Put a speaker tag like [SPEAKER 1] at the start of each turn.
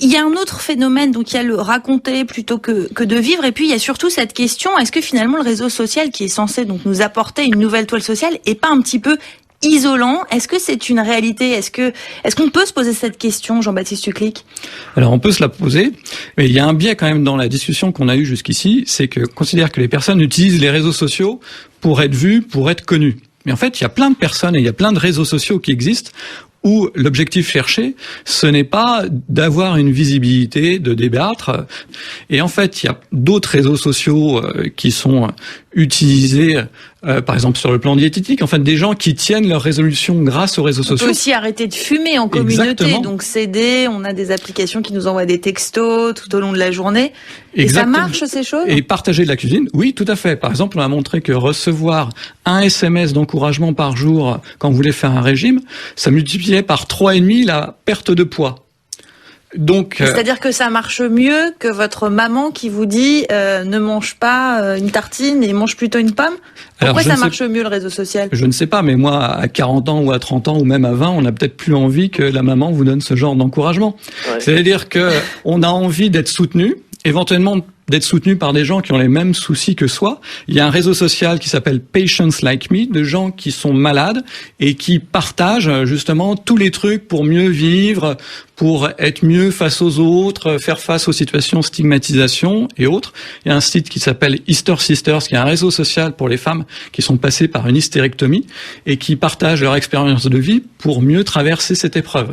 [SPEAKER 1] Il y a un autre phénomène, donc il y a le raconter plutôt que de vivre, et puis il y a surtout cette question, est-ce que finalement le réseau social qui est censé donc nous apporter une nouvelle toile sociale est pas un petit peu isolant? Est-ce que c'est une réalité? Est-ce qu'on peut se poser cette question, Jean-Baptiste Tuclic?
[SPEAKER 2] Alors on peut se la poser, mais il y a un biais quand même dans la discussion qu'on a eue jusqu'ici, c'est qu'on considère que les personnes utilisent les réseaux sociaux pour être vues, pour être connues. Mais en fait, il y a plein de personnes et il y a plein de réseaux sociaux qui existent où l'objectif cherché, ce n'est pas d'avoir une visibilité, de débattre. Et en fait, il y a d'autres réseaux sociaux qui sont utilisés, par exemple sur le plan diététique, en fait, des gens qui tiennent leur résolution grâce aux réseaux sociaux.
[SPEAKER 1] On peut aussi arrêter de fumer en communauté,
[SPEAKER 2] Exactement.
[SPEAKER 1] donc s'aider, on a des applications qui nous envoient des textos tout au long de la journée.
[SPEAKER 2] Exactement.
[SPEAKER 1] Et ça marche, ces choses?
[SPEAKER 2] Et partager de la cuisine, oui, tout à fait. Par exemple, on a montré que recevoir un SMS d'encouragement par jour quand vous voulez faire un régime, ça multipliait par 3,5 la perte de poids. Donc,
[SPEAKER 1] c'est-à-dire que ça marche mieux que votre maman qui vous dit ne mange pas une tartine et mange plutôt une pomme? Pourquoi ça marche mieux le réseau social?
[SPEAKER 2] Je ne sais pas, mais moi, à 40 ans ou à 30 ans ou même à 20, on n'a peut-être plus envie que la maman vous donne ce genre d'encouragement. Ouais. C'est-à-dire que on a envie d'être soutenu, éventuellement d'être soutenu par des gens qui ont les mêmes soucis que soi. Il y a un réseau social qui s'appelle Patients Like Me, de gens qui sont malades et qui partagent justement tous les trucs pour mieux vivre, pour être mieux face aux autres, faire face aux situations de stigmatisation et autres. Il y a un site qui s'appelle Hyster Sisters, qui est un réseau social pour les femmes qui sont passées par une hystérectomie et qui partagent leur expérience de vie pour mieux traverser cette épreuve.